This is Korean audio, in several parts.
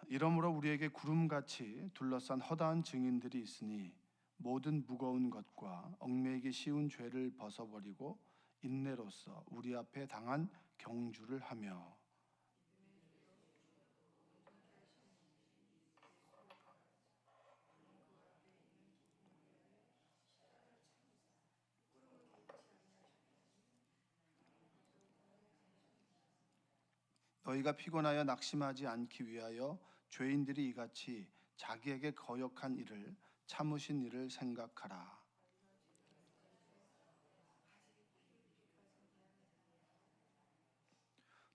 이러므로 우리에게 구름같이 둘러싼 허다한 증인들이 있으니 모든 무거운 것과 얽매이기 쉬운 죄를 벗어버리고 인내로써 우리 앞에 당한 경주를 하며 너희가 피곤하여 낙심하지 않기 위하여 죄인들이 이같이 자기에게 거역한 일을 참으신 일을 생각하라.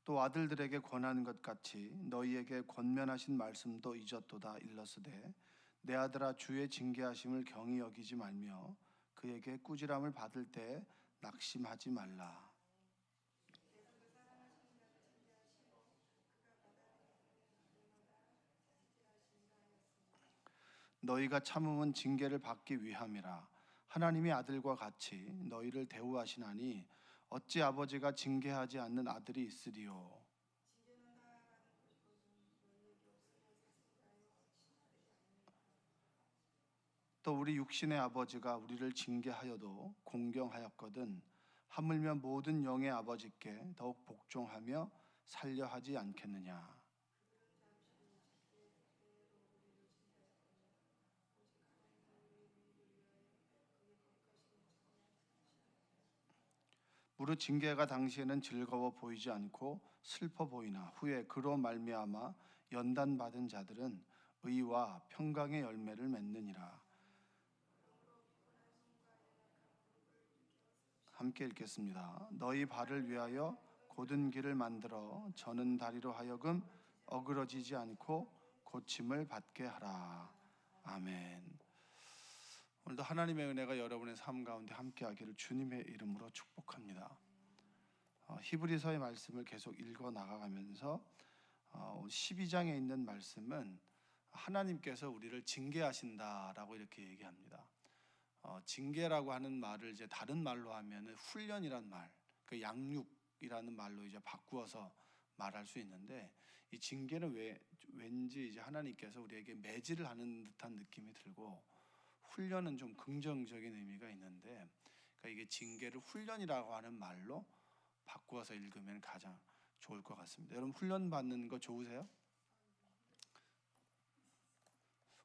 또 아들들에게 권하는 것 같이 너희에게 권면하신 말씀도 잊었도다 일렀으되 내 아들아 주의 징계하심을 경히 여기지 말며 그에게 꾸지람을 받을 때 낙심하지 말라. 너희가 참음은 징계를 받기 위함이라. 하나님이 아들과 같이 너희를 대우하시나니 어찌 아버지가 징계하지 않는 아들이 있으리요. 또 우리 육신의 아버지가 우리를 징계하여도 공경하였거든 하물며 모든 영의 아버지께 더욱 복종하며 살려 하지 않겠느냐. 무릇 징계가 당시에는 즐거워 보이지 않고 슬퍼 보이나 후에 그로 말미암아 연단받은 자들은 의와 평강의 열매를 맺느니라. 함께 읽겠습니다. 너희 발을 위하여 곧은 길을 만들어 저는 다리로 하여금 어그러지지 않고 고침을 받게 하라. 아멘. 오늘도 하나님의 은혜가 여러분의 삶 가운데 함께하기를 주님의 이름으로 축복합니다. 히브리서의 말씀을 계속 읽어 나가면서 12장에 있는 말씀은 하나님께서 우리를 징계하신다라고 이렇게 얘기합니다. 징계라고 하는 말을 이제 다른 말로 하면은 훈련이란 말, 그 양육이라는 말로 이제 바꾸어서 말할 수 있는데 이 징계는 왠지 이제 하나님께서 우리에게 매질을 하는 듯한 느낌이 들고 훈련은 좀 긍정적인 의미가 있는데 그러니까 이게 징계를 훈련이라고 하는 말로 바꾸어서 읽으면 가장 좋을 것 같습니다. 여러분 훈련 받는 거 좋으세요?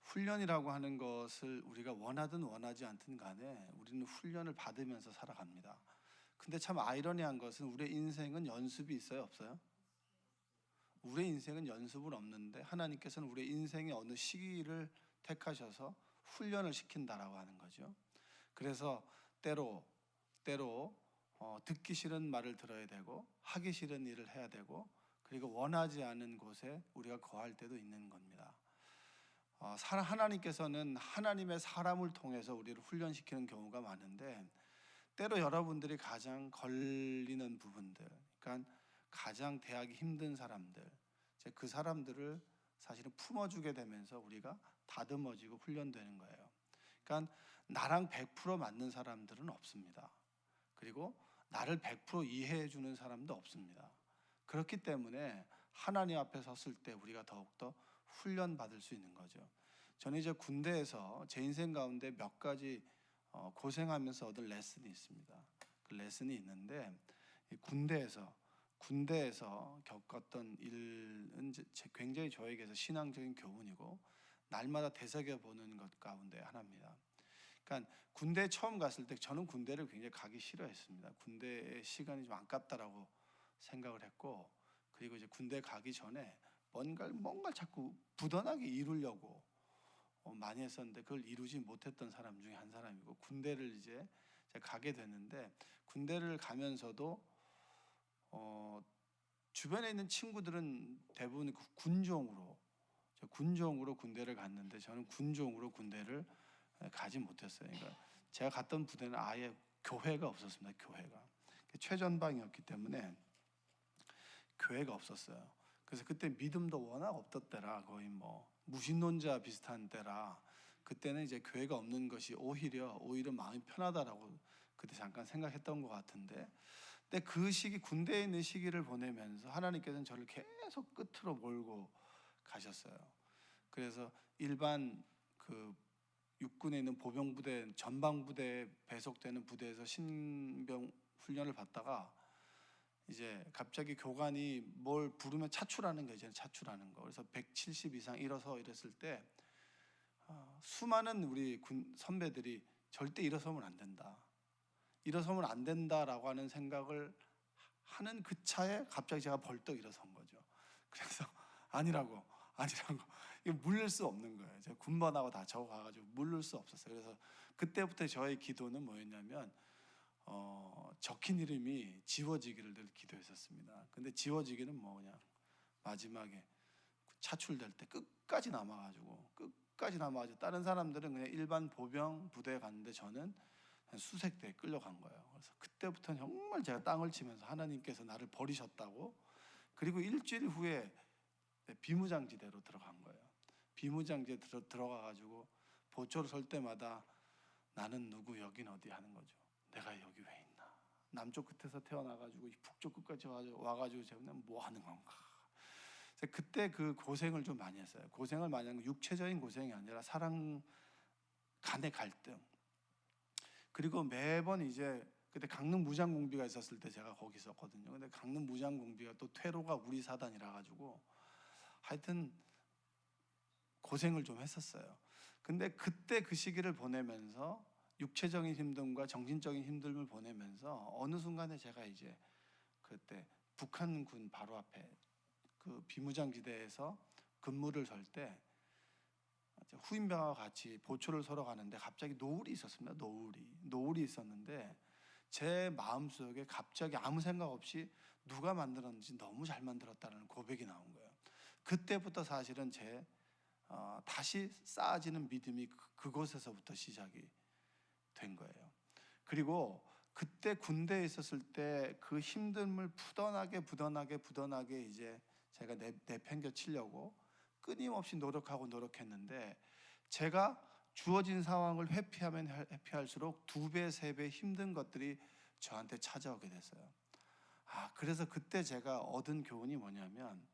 훈련이라고 하는 것을 우리가 원하든 원하지 않든 간에 우리는 훈련을 받으면서 살아갑니다. 근데 참 아이러니한 것은 우리의 인생은 연습이 있어요, 없어요? 우리의 인생은 연습은 없는데 하나님께서는 우리의 인생의 어느 시기를 택하셔서 훈련을 시킨다라고 하는 거죠. 그래서 때로 듣기 싫은 말을 들어야 되고 하기 싫은 일을 해야 되고 그리고 원하지 않은 곳에 우리가 거할 때도 있는 겁니다. 하나님께서는 하나님의 사람을 통해서 우리를 훈련시키는 경우가 많은데 때로 여러분들이 가장 걸리는 부분들, 그러니까 가장 대하기 힘든 사람들, 그 사람들을 사실은 품어주게 되면서 우리가 다듬어지고 훈련되는 거예요. 그러니까 나랑 100% 맞는 사람들은 없습니다. 그리고 나를 100% 이해해 주는 사람도 없습니다. 그렇기 때문에 하나님 앞에 섰을 때 우리가 더욱더 훈련받을 수 있는 거죠. 저는 이제 군대에서 제 인생 가운데 몇 가지 고생하면서 얻은 레슨이 있습니다. 그 레슨이 있는데 군대에서 겪었던 일은 굉장히 저에게서 신앙적인 교훈이고 날마다 되새겨보는 것 가운데 하나입니다. 그러니까 군대에 처음 갔을 때 저는 군대를 굉장히 가기 싫어했습니다. 군대의 시간이 좀 아깝다라고 생각을 했고 그리고 이제 군대 가기 전에 뭔가 자꾸 부단하게 이루려고 많이 했었는데 그걸 이루지 못했던 사람 중에 한 사람이고 군대를 이제 가게 됐는데 군대를 가면서도 주변에 있는 친구들은 대부분 군종으로 군대를 갔는데 저는 군종으로 군대를 가지 못했어요. 그러니까 제가 갔던 부대는 아예 교회가 없었습니다. 교회가 최전방이었기 때문에 교회가 없었어요. 그래서 그때 믿음도 워낙 없던 때라 거의 뭐 무신론자 비슷한 때라 그때는 이제 교회가 없는 것이 오히려 마음이 편하다라고 그때 잠깐 생각했던 것 같은데 근데 그 시기 군대에 있는 시기를 보내면서 하나님께서는 저를 계속 끝으로 몰고 가셨어요. 그래서 일반 그 육군에 있는 보병부대 전방부대에 배속되는 부대에서 신병 훈련을 받다가 이제 갑자기 교관이 뭘 부르면 차출하는 거 이제 차출하는 거. 그래서 170 이상 일어서 이랬을 때 수많은 우리 군 선배들이 절대 일어서면 안 된다. 일어서면 안 된다라고 하는 생각을 하는 그 차에 갑자기 제가 벌떡 일어선 거죠. 그래서 아니라고 이거 물릴 수 없는 거예요. 제가 군번하고 다 적어가지고 물릴 수 없었어요. 그래서 그때부터 저의 기도는 뭐였냐면 적힌 이름이 지워지기를 늘 기도했었습니다. 근데 지워지기는 뭐 그냥 마지막에 차출될 때 끝까지 남아가지고 다른 사람들은 그냥 일반 보병 부대에 갔는데 저는 수색대에 끌려간 거예요. 그래서 그때부터는 정말 제가 땅을 치면서 하나님께서 나를 버리셨다고. 그리고 일주일 후에 비무장지대로 들어간 거예요. 비무장지대 들어가가지고 보초를 설 때마다 나는 누구 여긴 어디 하는 거죠. 내가 여기 왜 있나. 남쪽 끝에서 태어나가지고 북쪽 끝까지 와가지고 제가 뭐 하는 건가. 그때 그 고생을 좀 많이 했어요. 고생을 많이 하는 건 육체적인 고생이 아니라 사랑 간의 갈등. 그리고 매번 이제 그때 강릉 무장공비가 있었을 때 제가 거기 있었거든요. 근데 강릉 무장공비가 또 퇴로가 우리 사단이라 가지고 하여튼 고생을 좀 했었어요. 근데 그때 그 시기를 보내면서 육체적인 힘듦과 정신적인 힘듦을 보내면서 어느 순간에 제가 이제 그때 북한군 바로 앞에 그 비무장지대에서 근무를 설 때 후임병과 같이 보초를 서러 가는데 갑자기 노을이 있었습니다. 노을이 있었는데 제 마음속에 갑자기 아무 생각 없이 누가 만들었는지 너무 잘 만들었다는 고백이 나온 거예요. 그때부터 사실은 제 다시 쌓아지는 믿음이 그곳에서부터 시작이 된 거예요. 그리고 그때 군대에 있었을 때 그 힘듦을 부단하게 이제 제가 내팽겨 치려고 끊임없이 노력했는데 제가 주어진 상황을 회피하면 회피할수록 2배, 3배 힘든 것들이 저한테 찾아오게 됐어요. 그래서 그때 제가 얻은 교훈이 뭐냐면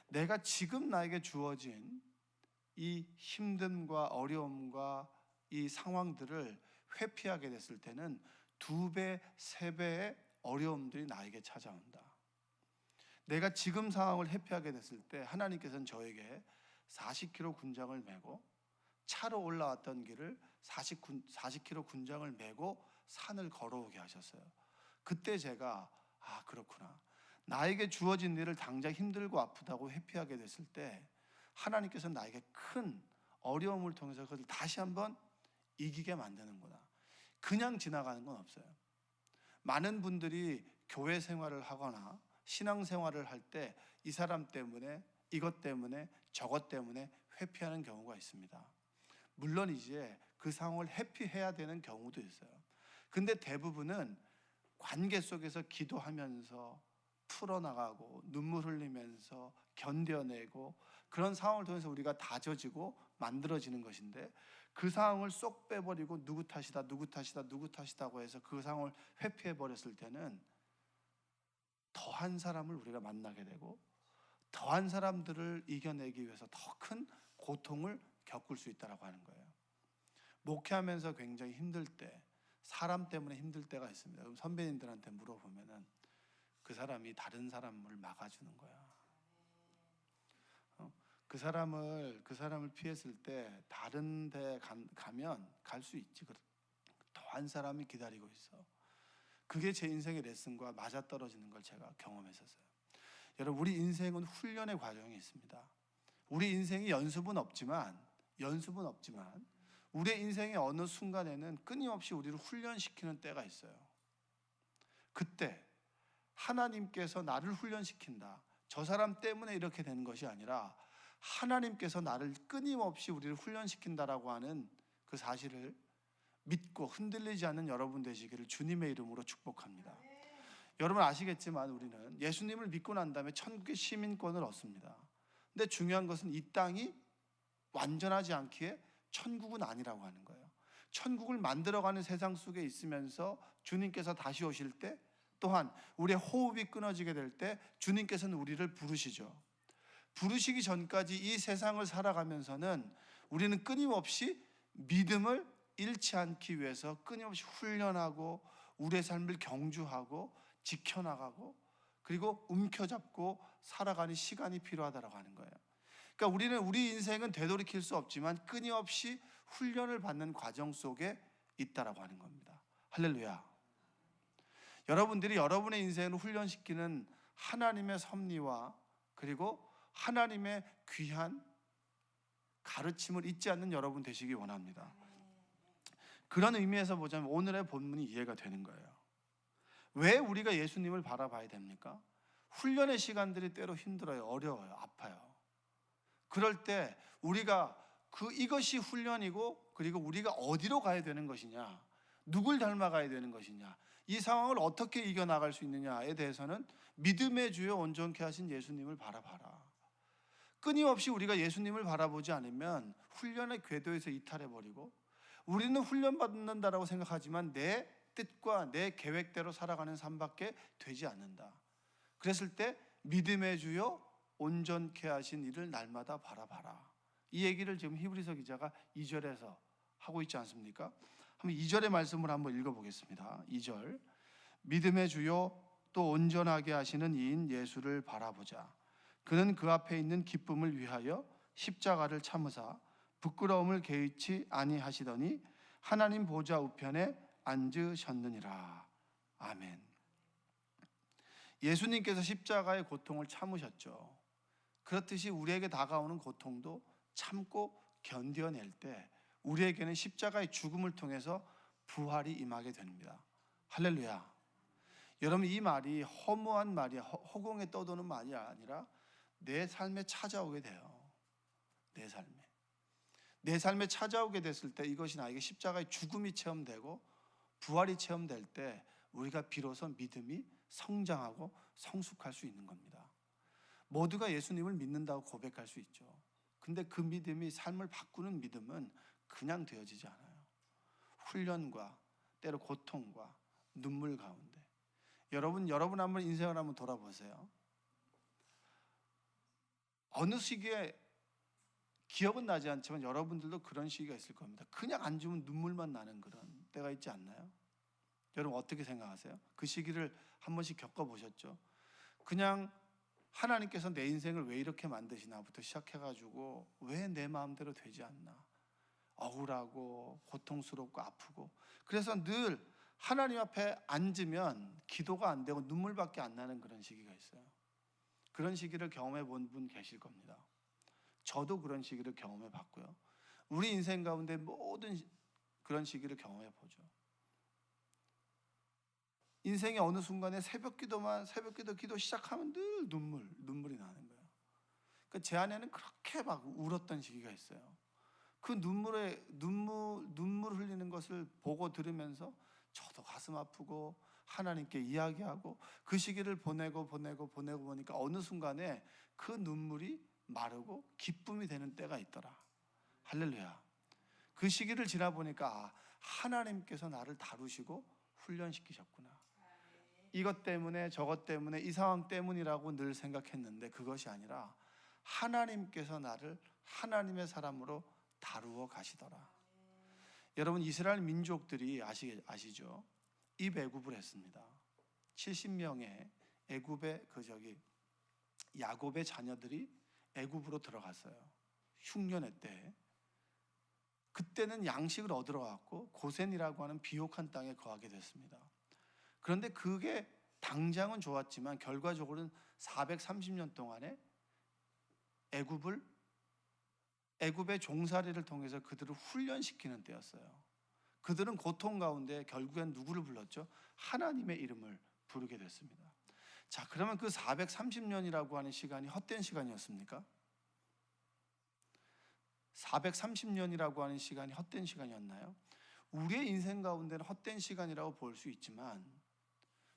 내가 지금 나에게 주어진 이 힘듦과 어려움과 이 상황들을 회피하게 됐을 때는 2배, 3배의 어려움들이 나에게 찾아온다. 내가 지금 상황을 회피하게 됐을 때 하나님께서는 저에게 40km 군장을 메고 차로 올라왔던 길을 40km 군장을 메고 산을 걸어오게 하셨어요. 그때 제가 그렇구나. 나에게 주어진 일을 당장 힘들고 아프다고 회피하게 됐을 때 하나님께서는 나에게 큰 어려움을 통해서 그것을 다시 한번 이기게 만드는구나. 그냥 지나가는 건 없어요. 많은 분들이 교회 생활을 하거나 신앙 생활을 할 때 이 사람 때문에, 이것 때문에, 저것 때문에 회피하는 경우가 있습니다. 물론 이제 그 상황을 회피해야 되는 경우도 있어요. 근데 대부분은 관계 속에서 기도하면서 풀어나가고 눈물 흘리면서 견뎌내고 그런 상황을 통해서 우리가 다져지고 만들어지는 것인데 그 상황을 쏙 빼버리고 누구 탓이다고 해서 그 상황을 회피해버렸을 때는 더한 사람을 우리가 만나게 되고 더한 사람들을 이겨내기 위해서 더 큰 고통을 겪을 수 있다고 하는 거예요. 목회하면서 굉장히 힘들 때, 사람 때문에 힘들 때가 있습니다. 그럼 선배님들한테 물어보면은 그 사람이 다른 사람을 막아주는 거야. 그 사람을 피했을 때 다른 데 가면 갈 수 있지. 더한 사람이 기다리고 있어. 그게 제 인생의 레슨과 맞아떨어지는 걸 제가 경험했었어요. 여러분, 우리 인생은 훈련의 과정이 있습니다. 우리 인생이 연습은 없지만 우리의 인생의 어느 순간에는 끊임없이 우리를 훈련시키는 때가 있어요. 그때 하나님께서 나를 훈련시킨다. 저 사람 때문에 이렇게 되는 것이 아니라 하나님께서 나를 끊임없이 우리를 훈련시킨다라고 하는 그 사실을 믿고 흔들리지 않는 여러분 되시기를 주님의 이름으로 축복합니다. 여러분 아시겠지만 우리는 예수님을 믿고 난 다음에 천국의 시민권을 얻습니다. 근데 중요한 것은 이 땅이 완전하지 않기에 천국은 아니라고 하는 거예요. 천국을 만들어가는 세상 속에 있으면서 주님께서 다시 오실 때 또한 우리의 호흡이 끊어지게 될 때 주님께서는 우리를 부르시죠. 부르시기 전까지 이 세상을 살아가면서는 우리는 끊임없이 믿음을 잃지 않기 위해서 끊임없이 훈련하고 우리의 삶을 경주하고 지켜나가고 그리고 움켜잡고 살아가는 시간이 필요하다고 하는 거예요. 그러니까 우리 인생은 되돌이킬 수 없지만 끊임없이 훈련을 받는 과정 속에 있다라고 하는 겁니다. 할렐루야. 여러분들이 여러분의 인생을 훈련시키는 하나님의 섭리와 그리고 하나님의 귀한 가르침을 잊지 않는 여러분 되시기 원합니다. 그런 의미에서 보자면 오늘의 본문이 이해가 되는 거예요. 왜 우리가 예수님을 바라봐야 됩니까? 훈련의 시간들이 때로 힘들어요, 어려워요, 아파요. 그럴 때 우리가 이것이 훈련이고 그리고 우리가 어디로 가야 되는 것이냐, 누굴 닮아가야 되는 것이냐, 이 상황을 어떻게 이겨나갈 수 있느냐에 대해서는 믿음의 주요 온전케 하신 예수님을 바라봐라. 끊임없이 우리가 예수님을 바라보지 않으면 훈련의 궤도에서 이탈해버리고 우리는 훈련받는다라고 생각하지만 내 뜻과 내 계획대로 살아가는 삶밖에 되지 않는다. 그랬을 때 믿음의 주요 온전케 하신 이를 날마다 바라봐라. 이 얘기를 지금 히브리서 기자가 2절에서 하고 있지 않습니까? 한번 2절의 말씀을 한번 읽어보겠습니다. 2절, 믿음의 주요 또 온전하게 하시는 이인 예수를 바라보자. 그는 그 앞에 있는 기쁨을 위하여 십자가를 참으사 부끄러움을 개의치 아니하시더니 하나님 보좌 우편에 앉으셨느니라. 아멘. 예수님께서 십자가의 고통을 참으셨죠. 그렇듯이 우리에게 다가오는 고통도 참고 견뎌낼 때 우리에게는 십자가의 죽음을 통해서 부활이 임하게 됩니다. 할렐루야. 여러분, 이 말이 허무한 말이 허공에 떠도는 말이 아니라 내 삶에 찾아오게 돼요. 내 삶에 찾아오게 됐을 때 이것이 나에게 십자가의 죽음이 체험되고 부활이 체험될 때 우리가 비로소 믿음이 성장하고 성숙할 수 있는 겁니다. 모두가 예수님을 믿는다고 고백할 수 있죠. 근데 그 믿음이 삶을 바꾸는 믿음은 그냥 되어지지 않아요. 훈련과 때로 고통과 눈물 가운데. 여러분 한번 인생을 한번 돌아보세요. 어느 시기에 기억은 나지 않지만 여러분들도 그런 시기가 있을 겁니다. 그냥 앉으면 눈물만 나는 그런 때가 있지 않나요? 여러분 어떻게 생각하세요? 그 시기를 한 번씩 겪어보셨죠? 그냥 하나님께서 내 인생을 왜 이렇게 만드시나부터 시작해가지고 왜 내 마음대로 되지 않나, 억울하고 고통스럽고 아프고, 그래서 늘 하나님 앞에 앉으면 기도가 안 되고 눈물밖에 안 나는 그런 시기가 있어요. 그런 시기를 경험해 본 분 계실 겁니다. 저도 그런 시기를 경험해 봤고요. 우리 인생 가운데 모든 그런 시기를 경험해 보죠. 인생의 어느 순간에 새벽 기도 시작하면 늘 눈물이 나는 거예요. 그러니까 제 안에는 그렇게 막 울었던 시기가 있어요. 그 눈물 흘리는 것을 보고 들으면서 저도 가슴 아프고 하나님께 이야기하고 그 시기를 보내고 보니까 어느 순간에 그 눈물이 마르고 기쁨이 되는 때가 있더라. 할렐루야. 그 시기를 지나 보니까 하나님께서 나를 다루시고 훈련시키셨구나. 이것 때문에 저것 때문에 이 상황 때문이라고 늘 생각했는데 그것이 아니라 하나님께서 나를 하나님의 사람으로 다루어 가시더라. 여러분, 이스라엘 민족들이 아시죠? 입애굽을 했습니다. 70명의 애굽의 야곱의 자녀들이 애굽으로 들어갔어요. 흉년의 때. 그때는 양식을 얻으러 왔고 고센이라고 하는 비옥한 땅에 거하게 됐습니다. 그런데 그게 당장은 좋았지만 결과적으로는 430년 동안에 애굽의 종살이를 통해서 그들을 훈련시키는 때였어요. 그들은 고통 가운데 결국엔 누구를 불렀죠? 하나님의 이름을 부르게 됐습니다. 자, 그러면 그 430년이라고 하는 시간이 헛된 시간이었습니까? 430년이라고 하는 시간이 헛된 시간이었나요? 우리의 인생 가운데는 헛된 시간이라고 볼 수 있지만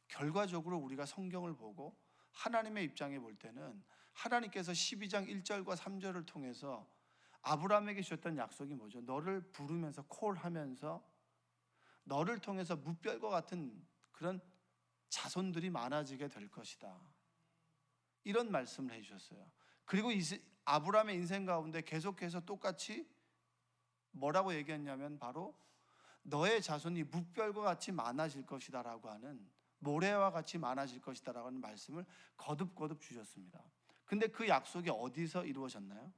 결과적으로 우리가 성경을 보고 하나님의 입장에 볼 때는 하나님께서 12장 1절과 3절을 통해서 아브라함에게 주셨던 약속이 뭐죠? 너를 부르면서 콜하면서 너를 통해서 무별과 같은 그런 자손들이 많아지게 될 것이다. 이런 말씀을 해주셨어요. 그리고 아브라함의 인생 가운데 계속해서 똑같이 뭐라고 얘기했냐면 바로 너의 자손이 묵별과 같이 많아질 것이다라고 하는, 모래와 같이 많아질 것이다라고 하는 말씀을 거듭거듭 주셨습니다. 근데 그 약속이 어디서 이루어졌나요?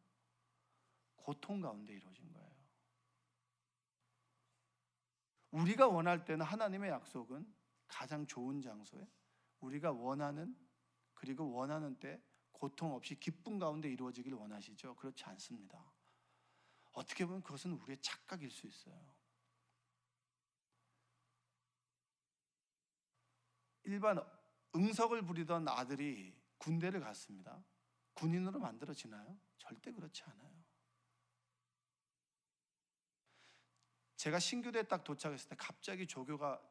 고통 가운데 이루어진 거예요. 우리가 원할 때는 하나님의 약속은 가장 좋은 장소에 우리가 원하는, 그리고 원하는 때 고통 없이 기쁨 가운데 이루어지길 원하시죠. 그렇지 않습니다. 어떻게 보면 그것은 우리의 착각일 수 있어요. 일반 응석을 부리던 아들이 군대를 갔습니다. 군인으로 만들어지나요? 절대 그렇지 않아요. 제가 신교대에 딱 도착했을 때 갑자기 조교가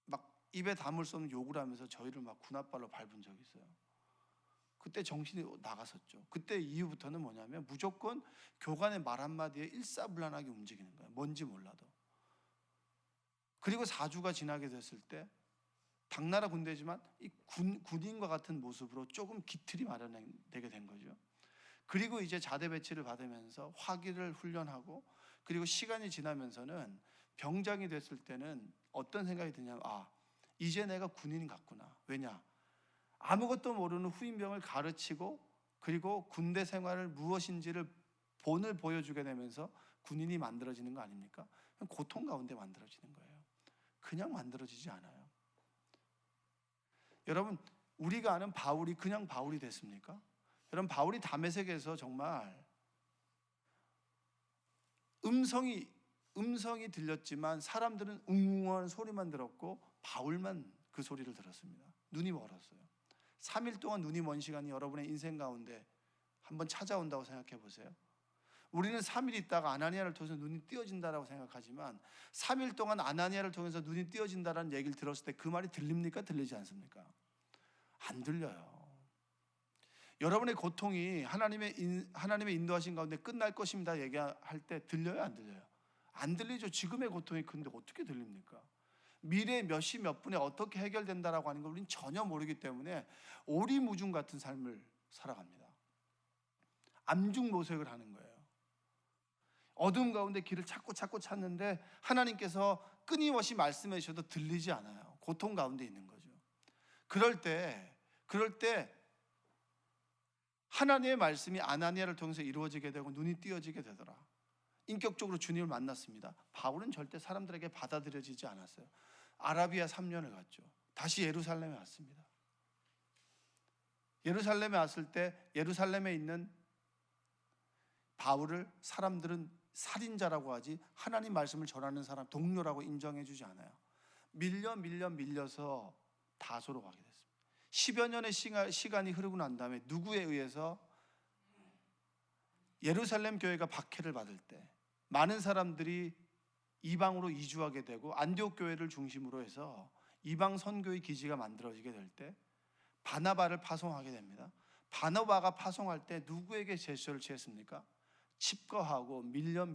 막 입에 담을 수 없는 욕을 하면서 저희를 막 군홧발로 밟은 적이 있어요. 그때 정신이 나갔었죠. 그때 이후부터는 뭐냐면 무조건 교관의 말 한마디에 일사불란하게 움직이는 거예요. 뭔지 몰라도. 그리고 4주가 지나게 됐을 때 당나라 군대지만 이 군인과 같은 모습으로 조금 기틀이 마련되게 된 거죠. 그리고 이제 자대 배치를 받으면서 화기를 훈련하고, 그리고 시간이 지나면서는 병장이 됐을 때는 어떤 생각이 드냐면, 이제 내가 군인 같구나. 왜냐? 아무것도 모르는 후임병을 가르치고, 그리고 군대 생활을 무엇인지를 본을 보여주게 되면서 군인이 만들어지는 거 아닙니까? 고통 가운데 만들어지는 거예요. 그냥 만들어지지 않아요. 여러분, 우리가 아는 바울이 그냥 바울이 됐습니까? 여러분, 바울이 다메섹에서 정말 음성이 들렸지만 사람들은 웅웅한 소리만 들었고 바울만 그 소리를 들었습니다. 눈이 멀었어요. 3일 동안 눈이 먼 시간이 여러분의 인생 가운데 한번 찾아온다고 생각해 보세요. 우리는 3일 있다가 아나니아를 통해서 눈이 띄어진다라고 생각하지만 3일 동안 아나니아를 통해서 눈이 띄어진다라는 얘기를 들었을 때 그 말이 들립니까? 들리지 않습니까? 안 들려요. 여러분의 고통이 하나님의 인도하신 가운데 끝날 것입니다 얘기할 때 들려요? 안 들려요? 안 들리죠. 지금의 고통이 큰데 어떻게 들립니까? 미래 몇 시 몇 분에 어떻게 해결된다라고 하는 걸 우리는 전혀 모르기 때문에 오리무중 같은 삶을 살아갑니다. 암중모색을 하는 거예요. 어둠 가운데 길을 찾고 찾는데 하나님께서 끊임없이 말씀해 주셔도 들리지 않아요. 고통 가운데 있는 거죠. 그럴 때 하나님의 말씀이 아나니아를 통해서 이루어지게 되고 눈이 띄어지게 되더라. 인격적으로 주님을 만났습니다. 바울은 절대 사람들에게 받아들여지지 않았어요. 아라비아 3년을 갔죠. 다시 예루살렘에 왔습니다. 예루살렘에 왔을 때 예루살렘에 있는 바울을 사람들은 살인자라고 하지 하나님 말씀을 전하는 사람, 동료라고 인정해 주지 않아요. 밀려서 다소로 가게 됐습니다. 10여 년의 시간이 흐르고 난 다음에 누구에 의해서 예루살렘 교회가 박해를 받을 때 많은 사람들이 이방으로 이주하게 되고 안디옥 교회를 중심으로 해서 이방 선교의 기지가 만들어지게 될 때 바나바를 파송하게 됩니다. 바나바가 파송할 때 누구에게 제스처를 취했습니까? 칩거하고 밀려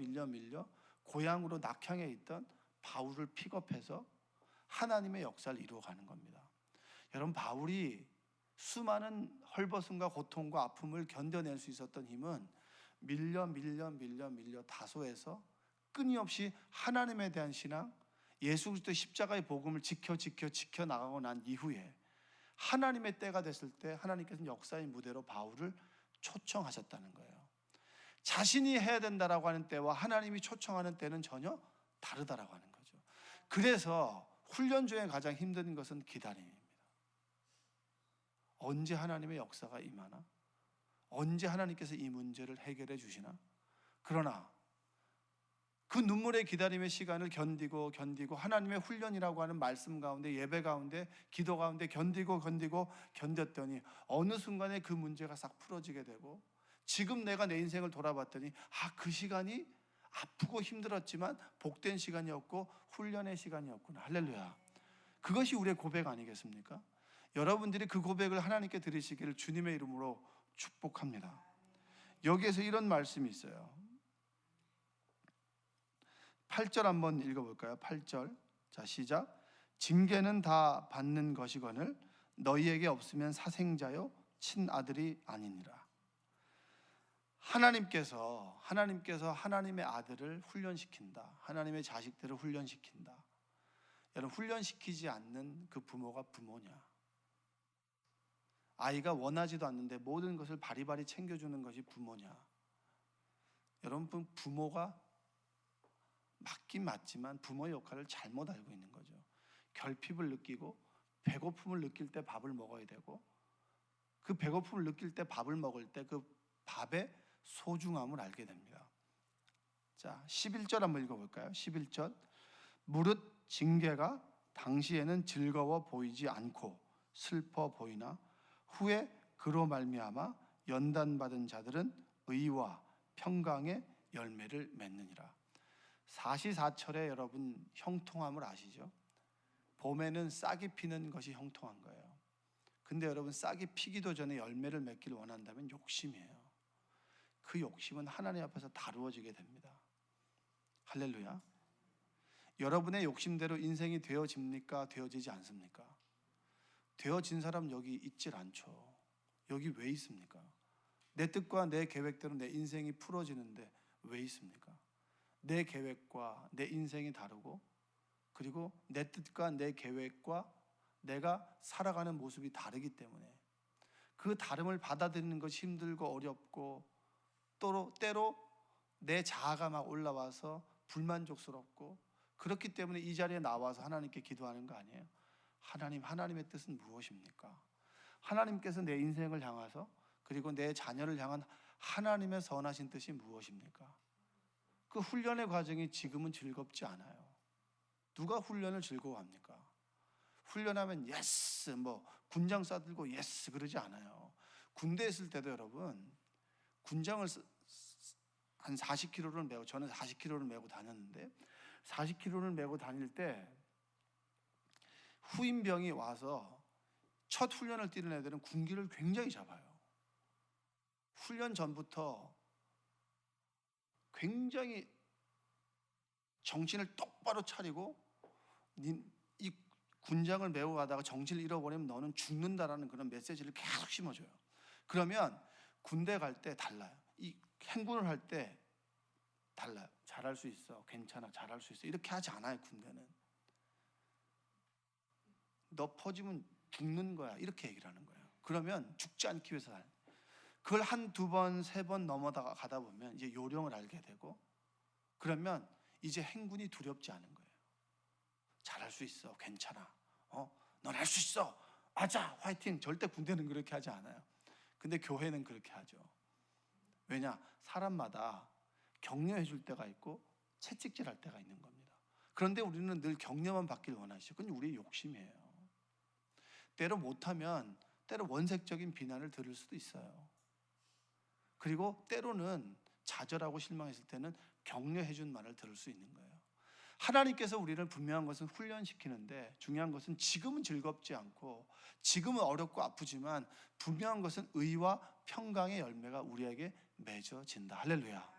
고향으로 낙향해 있던 바울을 픽업해서 하나님의 역사를 이루어가는 겁니다. 여러분, 바울이 수많은 헐벗음과 고통과 아픔을 견뎌낼 수 있었던 힘은 밀려 다소해서 끊임없이 하나님에 대한 신앙, 예수 그리스도의 십자가의 복음을 지켜 나가고 난 이후에 하나님의 때가 됐을 때 하나님께서는 역사의 무대로 바울을 초청하셨다는 거예요. 자신이 해야 된다라고 하는 때와 하나님이 초청하는 때는 전혀 다르다라고 하는 거죠. 그래서 훈련 중에 가장 힘든 것은 기다림입니다. 언제 하나님의 역사가 임하나? 언제 하나님께서 이 문제를 해결해 주시나? 그러나 그 눈물의 기다림의 시간을 견디고 하나님의 훈련이라고 하는 말씀 가운데, 예배 가운데, 기도 가운데 견뎠더니 어느 순간에 그 문제가 싹 풀어지게 되고, 지금 내가 내 인생을 돌아봤더니 그 시간이 아프고 힘들었지만 복된 시간이었고 훈련의 시간이었구나. 할렐루야. 그것이 우리의 고백 아니겠습니까? 여러분들이 그 고백을 하나님께 드리시기를 주님의 이름으로 축복합니다. 여기에서 이런 말씀이 있어요. 8절 한번 읽어볼까요? 8절. 자, 시작. 징계는 다 받는 것이거늘 너희에게 없으면 사생자요 친아들이 아니니라. 하나님께서 하나님의 아들을 훈련시킨다. 하나님의 자식들을 훈련시킨다. 여러분, 훈련시키지 않는 그 부모가 부모냐? 아이가 원하지도 않는데 모든 것을 바리바리 챙겨주는 것이 부모냐? 여러분, 부모가 맞긴 맞지만 부모의 역할을 잘못 알고 있는 거죠. 결핍을 느끼고 배고픔을 느낄 때 밥을 먹어야 되고, 그 배고픔을 느낄 때 밥을 먹을 때 그 밥의 소중함을 알게 됩니다. 자, 11절 한번 읽어볼까요? 11절. 무릇 징계가 당시에는 즐거워 보이지 않고 슬퍼 보이나 후에 그로 말미암아 연단받은 자들은 의와 평강의 열매를 맺느니라. 사시사철에 여러분 형통함을 아시죠? 봄에는 싹이 피는 것이 형통한 거예요. 근데 여러분, 싹이 피기도 전에 열매를 맺기를 원한다면 욕심이에요. 그 욕심은 하나님 앞에서 다루어지게 됩니다. 할렐루야. 여러분의 욕심대로 인생이 되어집니까? 되어지지 않습니까? 되어진 사람 여기 있질 않죠. 여기 왜 있습니까? 내 뜻과 내 계획대로 내 인생이 풀어지는데 왜 있습니까? 내 계획과 내 인생이 다르고, 그리고 내 뜻과 내 계획과 내가 살아가는 모습이 다르기 때문에 그 다름을 받아들이는 것이 힘들고 어렵고, 때로 내 자아가 막 올라와서 불만족스럽고, 그렇기 때문에 이 자리에 나와서 하나님께 기도하는 거 아니에요? 하나님의 뜻은 무엇입니까? 하나님께서 내 인생을 향해서, 그리고 내 자녀를 향한 하나님의 선하신 뜻이 무엇입니까? 그 훈련의 과정이 지금은 즐겁지 않아요. 누가 훈련을 즐거워합니까? 훈련하면 예스, 군장 싸들고 예스 그러지 않아요. 군대에 있을 때도 여러분, 군장을 한 40kg를 메고, 저는 40kg를 메고 다녔는데, 40kg를 메고 다닐 때 후임병이 와서 첫 훈련을 뛰는 애들은 군기를 굉장히 잡아요. 훈련 전부터 굉장히 정신을 똑바로 차리고, 이 군장을 메고 가다가 정신을 잃어버리면 너는 죽는다라는 그런 메시지를 계속 심어줘요. 그러면 군대 갈 때 달라요. 이 행군을 할 때 달라요. 잘할 수 있어, 괜찮아, 잘할 수 있어, 이렇게 하지 않아요. 군대는 너 퍼지면 죽는 거야, 이렇게 얘기를 하는 거예요. 그러면 죽지 않기 위해서 그걸 한두 번, 세 번 넘어다가 가다 보면 이제 요령을 알게 되고, 그러면 이제 행군이 두렵지 않은 거예요. 잘할 수 있어, 괜찮아, 넌 할 수 있어, 아자, 화이팅. 절대 군대는 그렇게 하지 않아요. 근데 교회는 그렇게 하죠. 왜냐? 사람마다 격려해 줄 때가 있고 채찍질 할 때가 있는 겁니다. 그런데 우리는 늘 격려만 받길 원하시죠. 그건 우리의 욕심이에요. 때로 못하면 때로 원색적인 비난을 들을 수도 있어요. 그리고 때로는 좌절하고 실망했을 때는 격려해 준 말을 들을 수 있는 거예요. 하나님께서 우리를 분명한 것은 훈련시키는데, 중요한 것은 지금은 즐겁지 않고 지금은 어렵고 아프지만 분명한 것은 의와 평강의 열매가 우리에게 맺어진다. 할렐루야.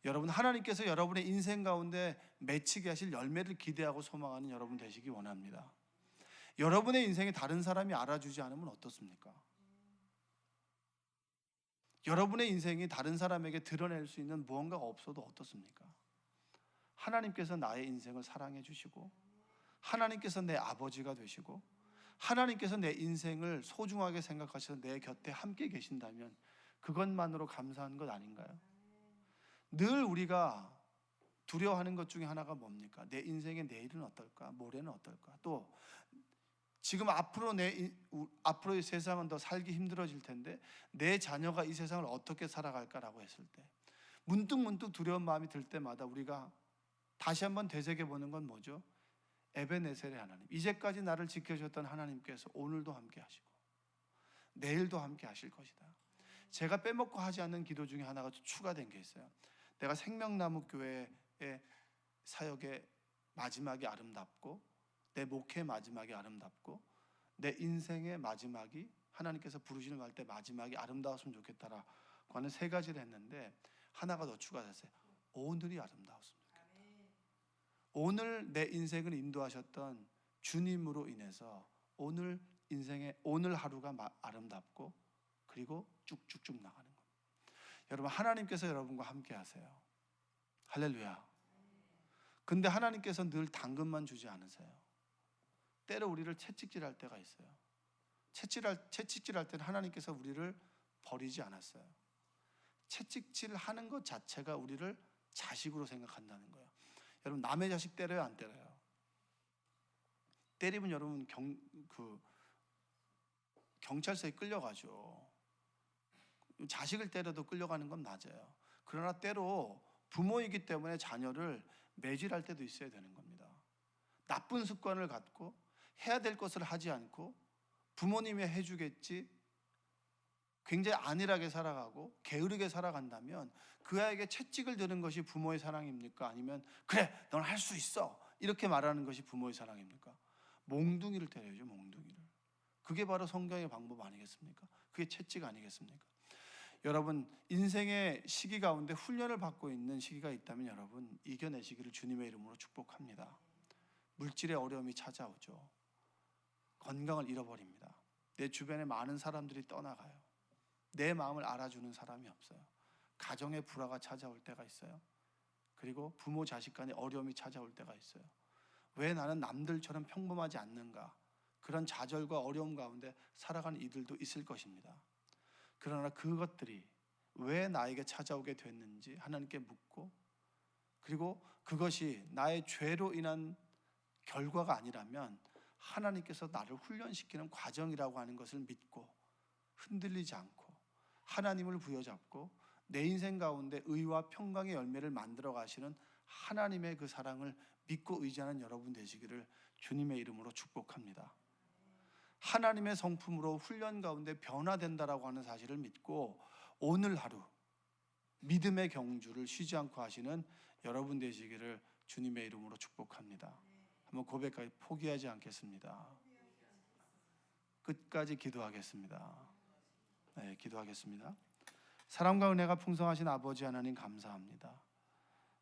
여러분, 하나님께서 여러분의 인생 가운데 맺히게 하실 열매를 기대하고 소망하는 여러분 되시기 원합니다. 여러분의 인생에 다른 사람이 알아주지 않으면 어떻습니까? 여러분의 인생이 다른 사람에게 드러낼 수 있는 무언가가 없어도 어떻습니까? 하나님께서 나의 인생을 사랑해 주시고, 하나님께서 내 아버지가 되시고, 하나님께서 내 인생을 소중하게 생각하셔서 내 곁에 함께 계신다면 그것만으로 감사한 것 아닌가요? 늘 우리가 두려워하는 것 중에 하나가 뭡니까? 내 인생의 내일은 어떨까? 모레는 어떨까? 또 지금 앞으로의 세상은 더 살기 힘들어질 텐데 내 자녀가 이 세상을 어떻게 살아갈까라고 했을 때 문득 두려운 마음이 들 때마다 우리가 다시 한번 되새겨보는 건 뭐죠? 에베네셀의 하나님, 이제까지 나를 지켜주셨던 하나님께서 오늘도 함께 하시고 내일도 함께 하실 것이다. 제가 빼먹고 하지 않는 기도 중에 하나가 추가된 게 있어요. 내가 생명나무 교회의 사역의 마지막이 아름답고, 내 목회의 마지막이 아름답고, 내 인생의 마지막이, 하나님께서 부르시는 갈 때 마지막이 아름다웠으면 좋겠다라고 하는 세 가지를 했는데, 하나가 더 추가됐어요. 오늘이 아름다웠으면 좋겠다. 오늘 내 인생을 인도하셨던 주님으로 인해서 오늘 하루가 아름답고, 그리고 쭉쭉쭉 나가는 겁니다. 여러분, 하나님께서 여러분과 함께 하세요. 할렐루야. 근데 하나님께서 늘 당근만 주지 않으세요. 때로 우리를 채찍질할 때가 있어요. 채찍질할 때는 하나님께서 우리를 버리지 않았어요. 채찍질하는 것 자체가 우리를 자식으로 생각한다는 거예요. 여러분, 남의 자식 때려요, 안 때려요? 때리면 여러분 경찰서에 끌려가죠. 자식을 때려도 끌려가는 건 맞아요. 그러나 때로 부모이기 때문에 자녀를 매질할 때도 있어야 되는 겁니다. 나쁜 습관을 갖고 해야 될 것을 하지 않고 부모님이 해주겠지 굉장히 안일하게 살아가고 게으르게 살아간다면 그 아이에게 채찍을 드는 것이 부모의 사랑입니까? 아니면 그래, 넌 할 수 있어, 이렇게 말하는 것이 부모의 사랑입니까? 몽둥이를 때려야죠, 몽둥이를. 그게 바로 성경의 방법 아니겠습니까? 그게 채찍 아니겠습니까? 여러분, 인생의 시기 가운데 훈련을 받고 있는 시기가 있다면 여러분, 이겨내시기를 주님의 이름으로 축복합니다. 물질의 어려움이 찾아오죠. 건강을 잃어버립니다. 내 주변에 많은 사람들이 떠나가요. 내 마음을 알아주는 사람이 없어요. 가정의 불화가 찾아올 때가 있어요. 그리고 부모 자식 간의 어려움이 찾아올 때가 있어요. 왜 나는 남들처럼 평범하지 않는가? 그런 좌절과 어려움 가운데 살아가는 이들도 있을 것입니다. 그러나 그것들이 왜 나에게 찾아오게 됐는지 하나님께 묻고, 그리고 그것이 나의 죄로 인한 결과가 아니라면 하나님께서 나를 훈련시키는 과정이라고 하는 것을 믿고 흔들리지 않고 하나님을 부여잡고 내 인생 가운데 의와 평강의 열매를 만들어 가시는 하나님의 그 사랑을 믿고 의지하는 여러분 되시기를 주님의 이름으로 축복합니다. 하나님의 성품으로 훈련 가운데 변화된다라고 하는 사실을 믿고 오늘 하루 믿음의 경주를 쉬지 않고 하시는 여러분 되시기를 주님의 이름으로 축복합니다. 한번 고백까지 포기하지 않겠습니다. 끝까지 기도하겠습니다. 네, 기도하겠습니다. 사랑과 은혜가 풍성하신 아버지 하나님, 감사합니다.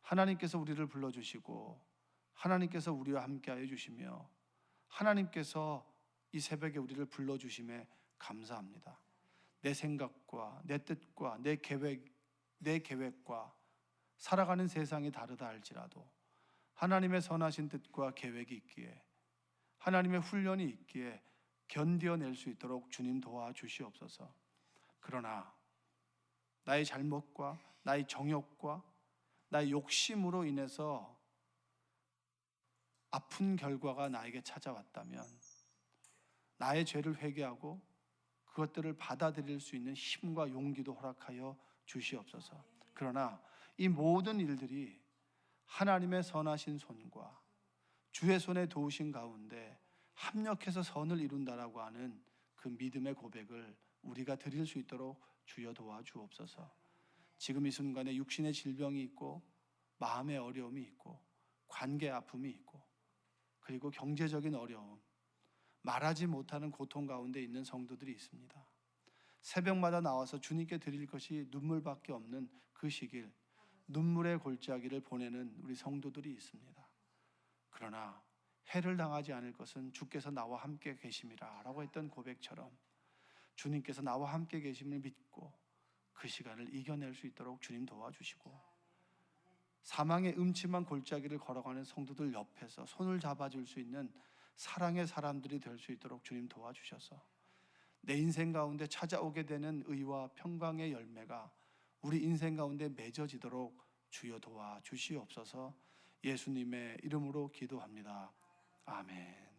하나님께서 우리를 불러주시고 하나님께서 우리와 함께하여 주시며 하나님께서 이 새벽에 우리를 불러주심에 감사합니다. 내 생각과 내 뜻과 내 계획과 살아가는 세상이 다르다 할지라도 하나님의 선하신 뜻과 계획이 있기에, 하나님의 훈련이 있기에 견뎌낼 수 있도록 주님 도와주시옵소서. 그러나 나의 잘못과 나의 정욕과 나의 욕심으로 인해서 아픈 결과가 나에게 찾아왔다면 나의 죄를 회개하고 그것들을 받아들일 수 있는 힘과 용기도 허락하여 주시옵소서. 그러나 이 모든 일들이 하나님의 선하신 손과 주의 손에 도우신 가운데 합력해서 선을 이룬다라고 하는 그 믿음의 고백을 우리가 드릴 수 있도록 주여 도와주옵소서. 지금 이 순간에 육신의 질병이 있고 마음의 어려움이 있고 관계 아픔이 있고 그리고 경제적인 어려움, 말하지 못하는 고통 가운데 있는 성도들이 있습니다. 새벽마다 나와서 주님께 드릴 것이 눈물밖에 없는 그 시길, 눈물의 골짜기를 보내는 우리 성도들이 있습니다. 그러나 해를 당하지 않을 것은 주께서 나와 함께 계심이라 라고 했던 고백처럼 주님께서 나와 함께 계심을 믿고 그 시간을 이겨낼 수 있도록 주님 도와주시고, 사망의 음침한 골짜기를 걸어가는 성도들 옆에서 손을 잡아줄 수 있는 사랑의 사람들이 될 수 있도록 주님 도와주셔서 내 인생 가운데 찾아오게 되는 의와 평강의 열매가 우리 인생 가운데 맺어지도록 주여 도와주시옵소서. 예수님의 이름으로 기도합니다. 아멘.